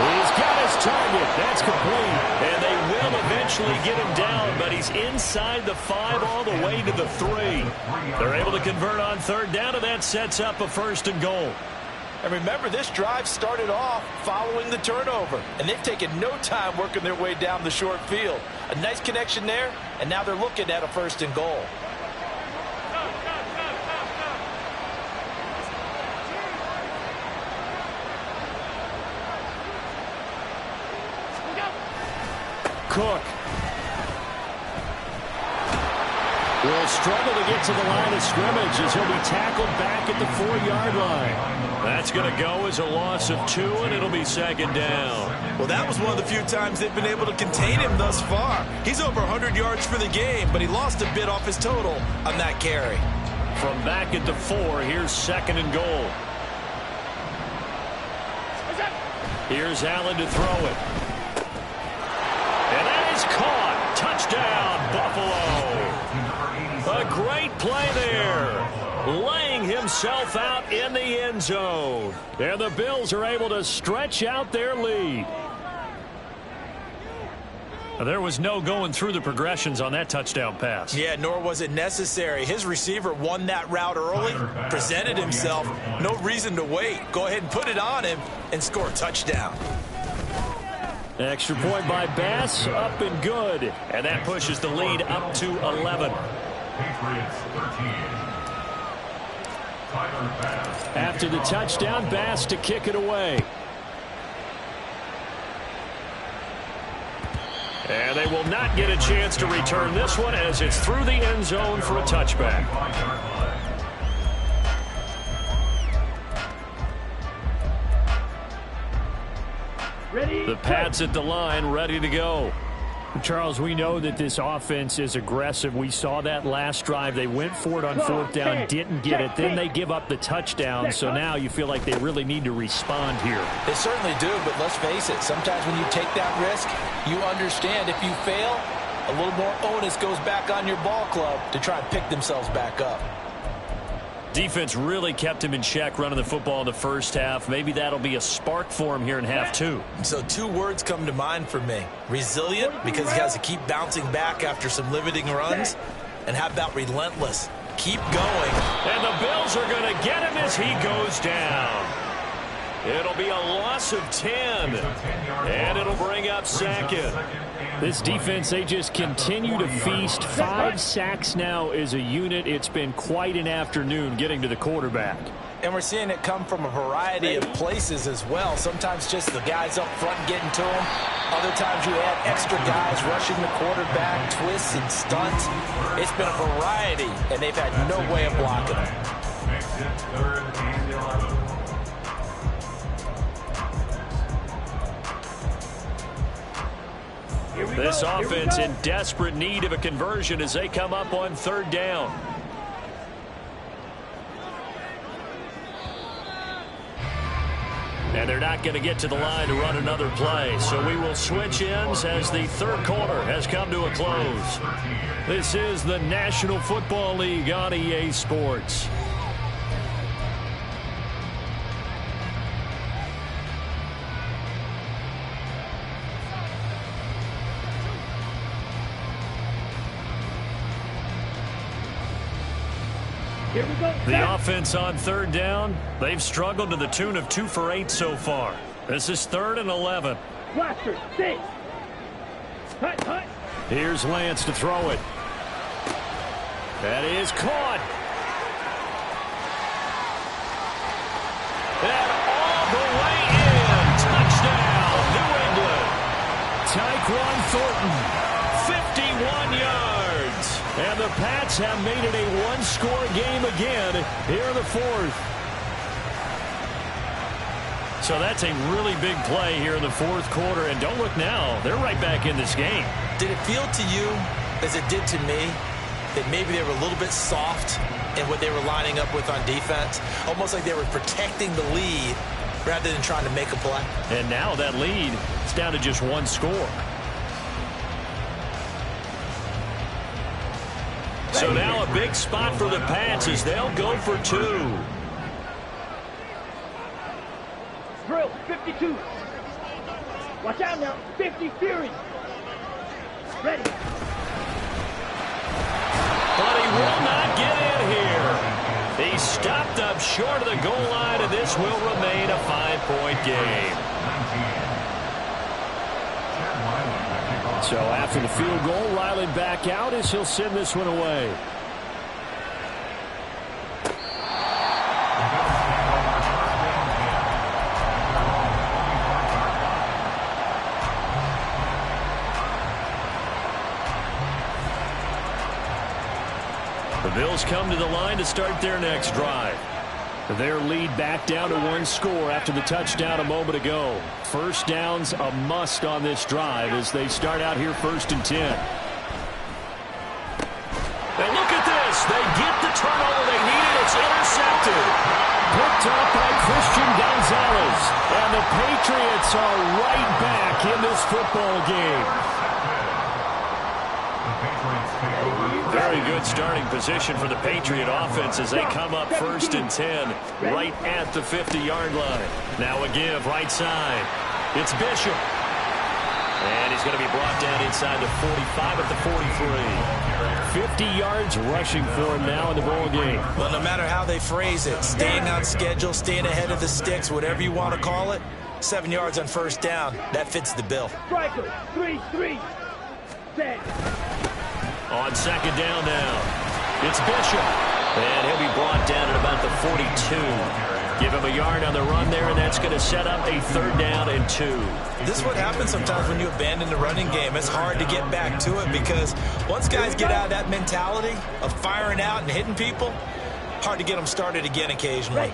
[SPEAKER 1] He's got his target. That's complete. And they will eventually get him down, but he's inside the 5 all the way to the 3. They're able to convert on 3rd down, and that sets up a 1st and goal.
[SPEAKER 5] And remember, this drive started off following the turnover, and they've taken no time working their way down the short field. A nice connection there, and now they're looking at a 1st and goal.
[SPEAKER 1] Cook will struggle to get to the line of scrimmage as he'll be tackled back at the 4-yard line. That's going to go as a loss of 2, and it'll be 2nd down.
[SPEAKER 2] Well, that was one of the few times they've been able to contain him thus far. He's over 100 yards for the game, but he lost a bit off his total on that carry.
[SPEAKER 1] From back at the 4, here's 2nd and goal. Here's Allen to throw it. And that is caught. Touchdown, Buffalo. A great play there. Laying himself out in the end zone. And the Bills are able to stretch out their lead. There was no going through the progressions on that touchdown pass.
[SPEAKER 2] Yeah, nor was it necessary. His receiver won that route early, presented himself. No reason to wait. Go ahead and put it on him and score a touchdown.
[SPEAKER 1] Extra point by Bass, up and good. And that pushes the lead up to 11.
[SPEAKER 4] Patriots 13. Tyler Bass.
[SPEAKER 1] After the touchdown, Bass to kick it away. And they will not get a chance to return this one as it's through the end zone for a touchback.
[SPEAKER 3] Ready?
[SPEAKER 1] The Pats at the line, ready to go. Charles, we know that this offense is aggressive. We saw that last drive. They went for it on 4th down, didn't get it. Then they give up the touchdown. So now you feel like they really need to respond here.
[SPEAKER 5] They certainly do, but let's face it. Sometimes when you take that risk, you understand if you fail, a little more onus goes back on your ball club to try and pick themselves back up.
[SPEAKER 1] Defense really kept him in check running the football in the first half. Maybe that'll be a spark for him here in half 2.
[SPEAKER 2] So 2 words come to mind for me. Resilient, because he has to keep bouncing back after some limiting runs. And how about relentless? Keep going.
[SPEAKER 1] And the Bills are going to get him as he goes down. It'll be a loss of 10. And it'll bring up 2nd. This defense, they just continue to feast. 5 sacks now as a unit. It's been quite an afternoon getting to the quarterback.
[SPEAKER 5] And we're seeing it come from a variety of places as well. Sometimes just the guys up front getting to him. Other times you add extra guys rushing the quarterback, twists and stunts. It's been a variety, and they've had no way of blocking it.
[SPEAKER 4] Makes it 3rd and 11.
[SPEAKER 1] This offense in desperate need of a conversion as they come up on 3rd down. And they're not going to get to the line to run another play. So we will switch ends as the 3rd quarter has come to a close. This is the National Football League on EA Sports.
[SPEAKER 3] Here we go.
[SPEAKER 1] The offense on 3rd down, they've struggled to the tune of 2 for 8 so far. This is 3rd and 11.
[SPEAKER 3] Blaster, stay. Hut, hut.
[SPEAKER 1] Here's Lance to throw it. That is caught. And all the way in. Touchdown, New England. Tyquan Thornton, 51 yards. And the Pats have made it a 1-score game again here in the 4th. So that's a really big play here in the 4th quarter. And don't look now, they're right back in this game.
[SPEAKER 2] Did it feel to you, as it did to me, that maybe they were a little bit soft in what they were lining up with on defense? Almost like they were protecting the lead rather than trying to make a play.
[SPEAKER 1] And now that lead is down to just 1 score. So now a big spot for the Pats as they'll go for 2.
[SPEAKER 3] Drill, 52. Watch out now, 50 Fury. Ready.
[SPEAKER 1] But he will not get in here. He He stopped up short of the goal line, and this will remain a 5-point game. So after the field goal, Ryland back out as he'll send this one away. The Bills come to the line to start their next drive. Their lead back down to 1 score after the touchdown a moment ago. First down's a must on this drive as they start out here 1st and 10. And look at this. They get the turnover they needed. It's intercepted. Picked up by Christian Gonzalez. And the Patriots are right back in this football game. Very good starting position for the Patriot offense as they come up 1st and 10 right at the 50-yard line. Now a give right side. It's Bishop. And he's going to be brought down inside the 45 at the 43. 50 yards rushing for him now in the ball game.
[SPEAKER 2] Well, no matter how they phrase it, staying on schedule, staying ahead of the sticks, whatever you want to call it, 7 yards on 1st down, that fits the bill.
[SPEAKER 3] Striker, 3-3. Set.
[SPEAKER 1] On 2nd down now, it's Bishop. And he'll be brought down at about the 42. Give him a yard on the run there, and that's going to set up a 3rd down and 2.
[SPEAKER 2] This is what happens sometimes when you abandon the running game. It's hard to get back to it because once guys get out of that mentality of firing out and hitting people, hard to get them started again occasionally.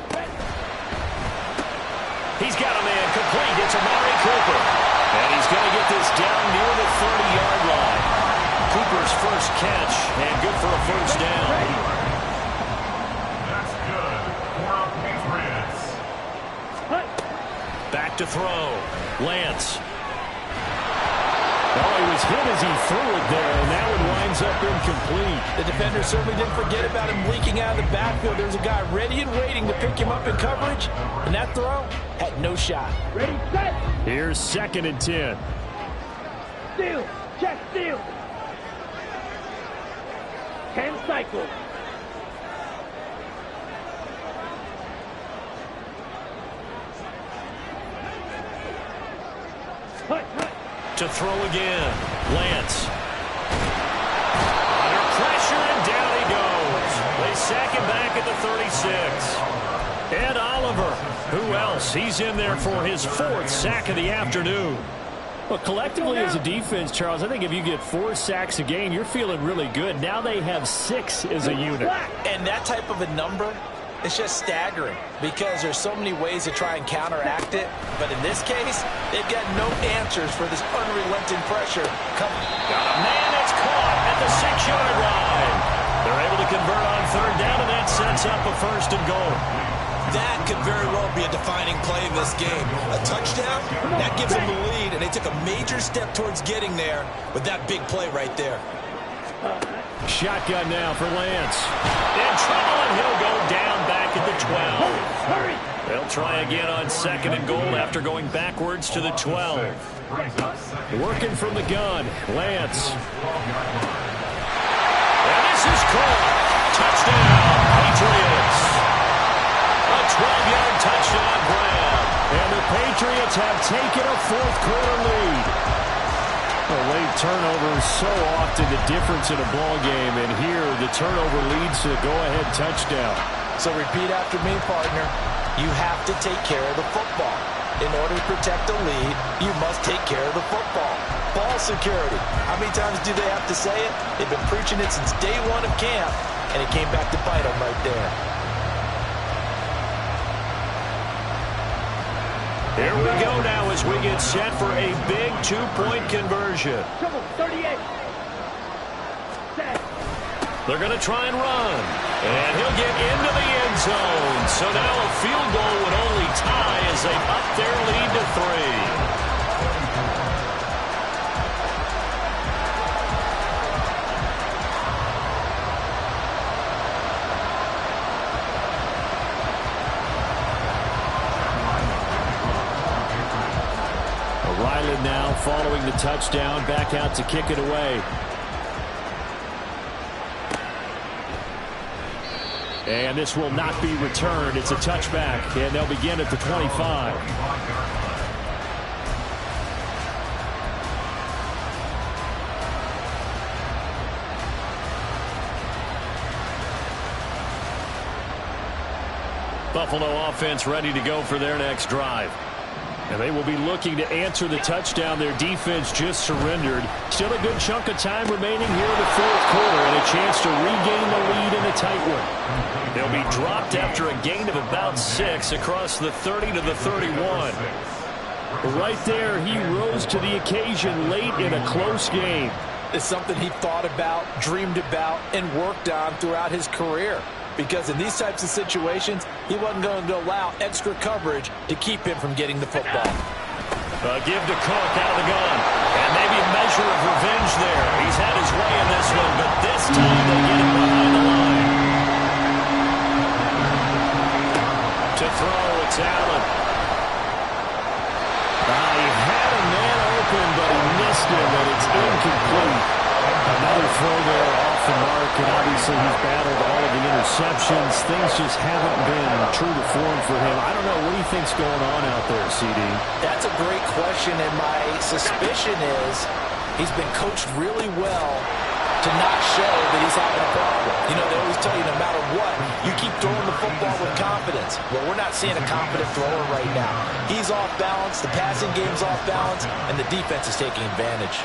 [SPEAKER 1] He's got a man complete. It's Amari Cooper. And he's going to get this down near the 30-yard line. Cooper's first catch, and good for a 1st down.
[SPEAKER 4] That's good for our Patriots.
[SPEAKER 1] Back to throw. Lance. Oh, he was hit as he threw it there, and that one winds up incomplete.
[SPEAKER 5] The defender certainly didn't forget about him leaking out of the backfield. There's a guy ready and waiting to pick him up in coverage, and that throw had no shot.
[SPEAKER 3] Ready, set.
[SPEAKER 1] Here's 2nd and 10.
[SPEAKER 3] Steal. Check, steal. 10 cycles. Hut, hut.
[SPEAKER 1] To throw again. Lance. Under pressure, and down he goes. They sack him back at the 36. Ed Oliver. Who else? He's in there for his 4th sack of the afternoon. Well, collectively as a defense, Charles, I think if you get 4 sacks a game, you're feeling really good. Now they have 6 as a unit.
[SPEAKER 5] And that type of a number, it's just staggering because there's so many ways to try and counteract it. But in this case, they've got no answers for this unrelenting pressure.
[SPEAKER 1] Got a man that's caught at the 6-yard line. They're able to convert on 3rd down, and that sets up a 1st and goal.
[SPEAKER 2] That could very well be a defining play in this game. A touchdown, that gives them the lead, and they took a major step towards getting there with that big play right there.
[SPEAKER 1] Shotgun now for Lance. In trouble, and he'll go down back at the 12.
[SPEAKER 3] Hurry.
[SPEAKER 1] They'll try again on 2nd and goal after going backwards to the 12. Working from the gun, Lance. And this is caught. Touchdown, Patriots. A 12-yard touchdown grab. And the Patriots have taken a 4th quarter lead. A late turnover is so often the difference in a ball game, and here the turnover leads to a go-ahead touchdown.
[SPEAKER 5] So repeat after me, partner. You have to take care of the football. In order to protect the lead, you must take care of the football. Ball security. How many times do they have to say it? They've been preaching it since day 1 of camp, and it came back to bite them right there.
[SPEAKER 1] Here we go now as we get set for a big 2-point conversion.
[SPEAKER 3] Trouble, 38. Set.
[SPEAKER 1] They're going to try and run. And he'll get into the end zone. So now a field goal would only tie as they up their lead to 3. Ryland now following the touchdown, back out to kick it away. And this will not be returned. It's a touchback, and they'll begin at the 25. Buffalo offense ready to go for their next drive. And they will be looking to answer the touchdown their defense just surrendered. Still a good chunk of time remaining here in the fourth quarter and a chance to regain the lead in a tight one. They'll be dropped after a gain of about 6 across the 30 to the 31. Right there, he rose to the occasion late in a close game.
[SPEAKER 5] It's something he thought about, dreamed about, and worked on throughout his career. Because in these types of situations, he wasn't going to allow extra coverage to keep him from getting the football.
[SPEAKER 1] Give to Cook out of the gun. And maybe a measure of revenge there. He's had his way in this one, but this time they get him behind the line. To throw, it's Allen. He had a man open, but he missed him, and it's incomplete. Another throw there off the mark, and obviously he's battled all of the interceptions. Things just haven't been true to form for him. I don't know. What do you think's going on out there, CD?
[SPEAKER 5] That's a great question, and my suspicion is he's been coached really well to not show that he's having a problem. You know, they always tell you no matter what, you keep throwing the football with confidence. Well, we're not seeing a confident thrower right now. He's off balance, the passing game's off balance, and the defense is taking advantage.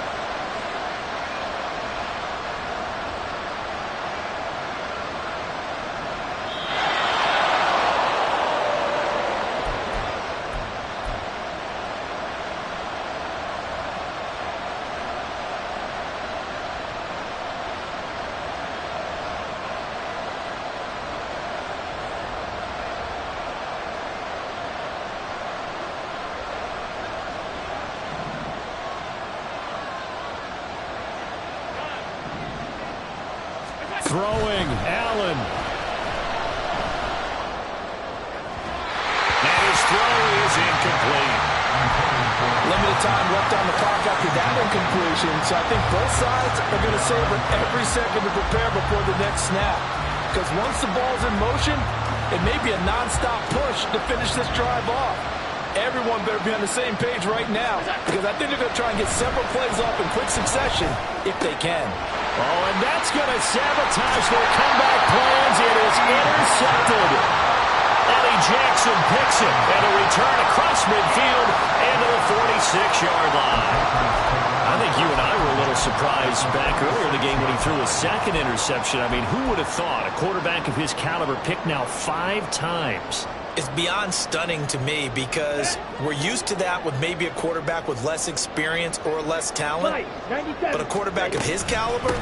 [SPEAKER 1] Throwing, Allen. And his throw is incomplete.
[SPEAKER 5] Limited time left on the clock after that incompletion, so I think both sides are going to savor every second to prepare before the next snap. Because once the ball's in motion, it may be a non-stop push to finish this drive off. Everyone better be on the same page right now, because I think they're going to try and get several plays off in quick succession if they can.
[SPEAKER 1] Oh, and that's going to sabotage their comeback plans. It is intercepted. Eddie Jackson picks it, and a return across midfield and to the 46-yard line. I think you and I were a little surprised back earlier in the game when he threw a second interception. I mean, who would have thought a quarterback of his caliber picked now 5 times?
[SPEAKER 2] It's beyond stunning to me because we're used to that with maybe a quarterback with less experience or less talent. But a quarterback of his caliber,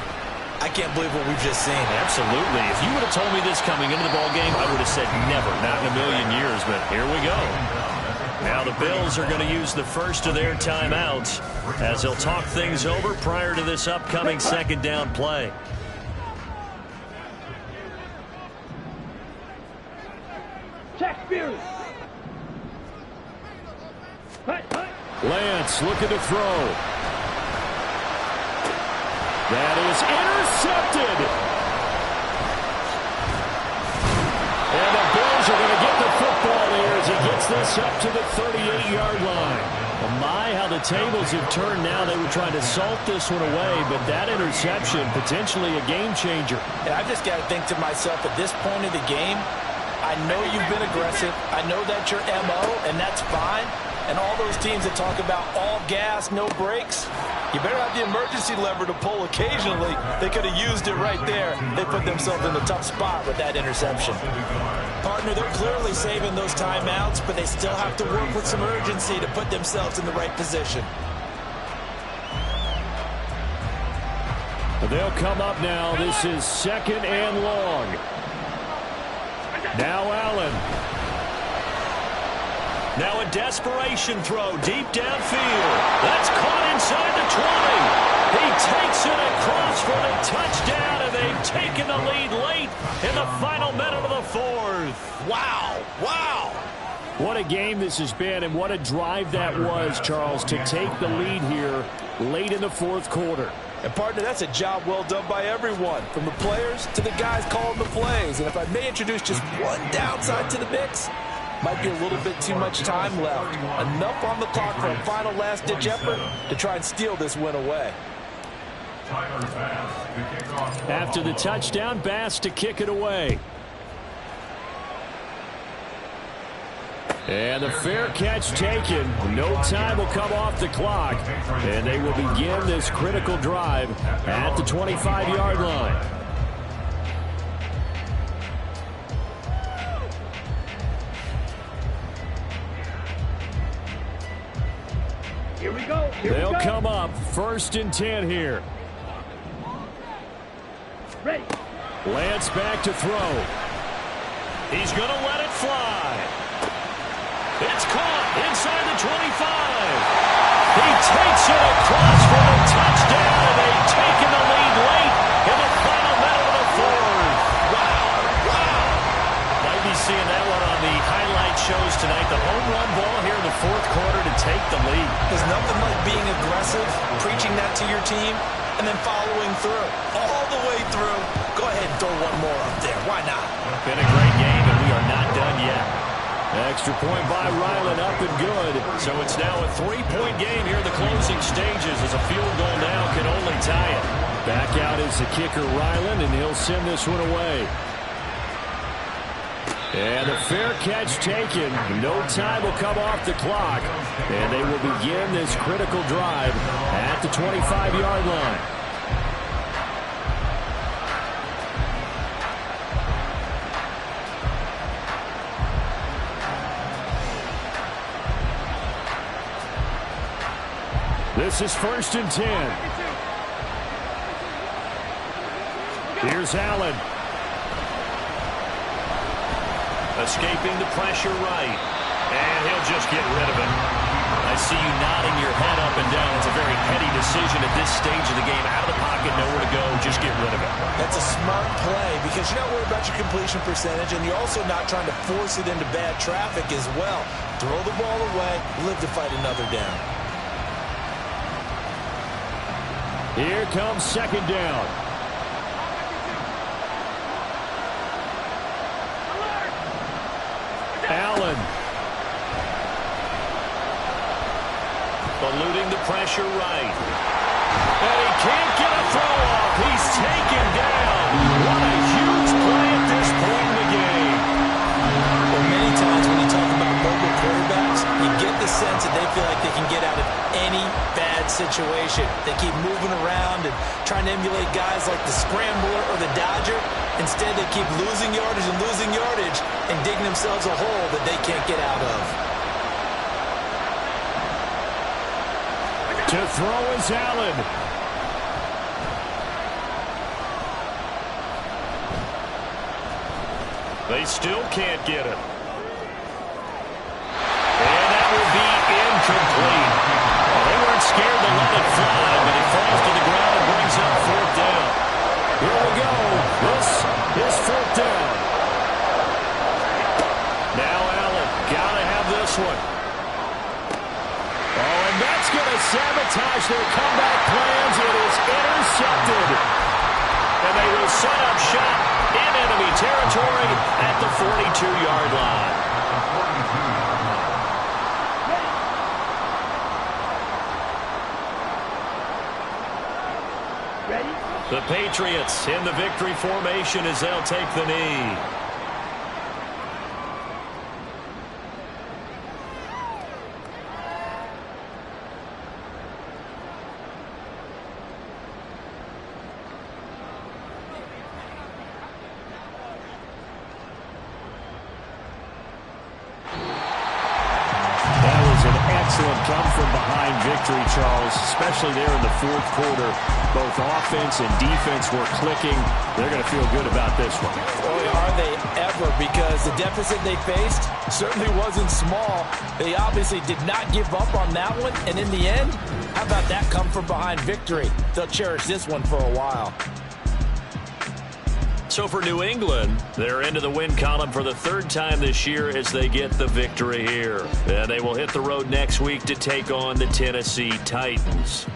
[SPEAKER 2] I can't believe what we've just seen.
[SPEAKER 1] Absolutely. If you would have told me this coming into the ballgame, I would have said never, not in a million years. But here we go. Now the Bills are going to use the first of their timeouts as they'll talk things over prior to this upcoming second down play. Lance looking to throw. That is intercepted. And the Bills are going to get the football here as he gets this up to the 38-yard line. Well, my, how the tables have turned now. They were trying to salt this one away, but that interception, potentially a game changer.
[SPEAKER 5] And I just got to think to myself, at this point of the game, I know you've been aggressive. I know that's your MO, and that's fine. And all those teams that talk about all gas, no brakes, you better have the emergency lever to pull occasionally. They could have used it right there. They put themselves in a tough spot with that interception.
[SPEAKER 2] Partner, they're clearly saving those timeouts, but they still have to work with some urgency to put themselves in the right position.
[SPEAKER 1] They'll come up now. This is second and long. Now Allen. Now a desperation throw deep downfield. That's caught inside the 20. He takes it across for the touchdown, and they've taken the lead late in the final minute of the fourth.
[SPEAKER 2] Wow. Wow.
[SPEAKER 1] What a game this has been, and what a drive that was, Charles, to take the lead here late in the fourth quarter.
[SPEAKER 5] And, partner, that's a job well done by everyone, from the players to the guys calling the plays. And if I may introduce just one downside to the mix, might be a little bit too much time left. Enough on the clock for a final last-ditch effort to try and steal this win away.
[SPEAKER 1] After the touchdown, Bass to kick it away. And the fair catch taken. No time will come off the clock. And they will begin this critical drive at the 25-yard line.
[SPEAKER 3] Here we go.
[SPEAKER 1] They'll come up 1st and 10 here.
[SPEAKER 3] Ready.
[SPEAKER 1] Lance back to throw. He's going to let it fly. It's caught inside the 25. He takes it across for the touchdown, and they've taken the lead late in the final minute of the 4th. Wow. Might be seeing that one on the highlight shows tonight. The home run ball here in the 4th quarter to take the lead.
[SPEAKER 2] There's nothing like being aggressive, preaching that to your team, and then following through. All the way through. Go ahead and throw one more up there. Why not?
[SPEAKER 1] Been a great game, and we are not done yet. Extra point by Ryland, up and good. So it's now a 3-point game here in the closing stages, as a field goal now can only tie it. Back out is the kicker, Ryland, and he'll send this one away. And the fair catch taken. No time will come off the clock. And they will begin this critical drive at the 25-yard line. This is 1st and 10. Here's Allen. Escaping the pressure right. And he'll just get rid of it. I see you nodding your head up and down. It's a very heady decision at this stage of the game. Out of the pocket, nowhere to go. Just get rid of it.
[SPEAKER 2] That's a smart play because you're not worried about your completion percentage, and you're also not trying to force it into bad traffic as well. Throw the ball away, live to fight another down.
[SPEAKER 1] Here comes 2nd down. Allen. Eluding the pressure right. And he can't get a throw off. He's taken down. What a huge play at this point in the game.
[SPEAKER 2] Well, many times when you talk about mobile quarterbacks, you get the sense that they feel like they can get out of any bad situation. They keep moving around and trying to emulate guys like the Scrambler or the Dodger. Instead, they keep losing yardage and digging themselves a hole that they can't get out of.
[SPEAKER 1] To throw is Allen. They still can't get it. And that will be incomplete. Well, they weren't scared to let it fly, but it falls to the ground and brings up 4th down. Here we go. This is 4th down. Now Allen, gotta have this one. Oh, and that's gonna sabotage their comeback plans. It is intercepted. And they will set up shop in enemy territory at the 42-yard line.
[SPEAKER 3] Ready?
[SPEAKER 1] The Patriots in the victory formation as they'll take the knee. Excellent come-from-behind victory, Charles, especially there in the 4th quarter. Both offense and defense were clicking. They're going to feel good about this one.
[SPEAKER 5] Boy, are they ever, because the deficit they faced certainly wasn't small. They obviously did not give up on that one, and in the end, how about that come-from-behind victory? They'll cherish this one for a while.
[SPEAKER 1] So for New England, they're into the win column for the 3rd time this year as they get the victory here. And they will hit the road next week to take on the Tennessee Titans.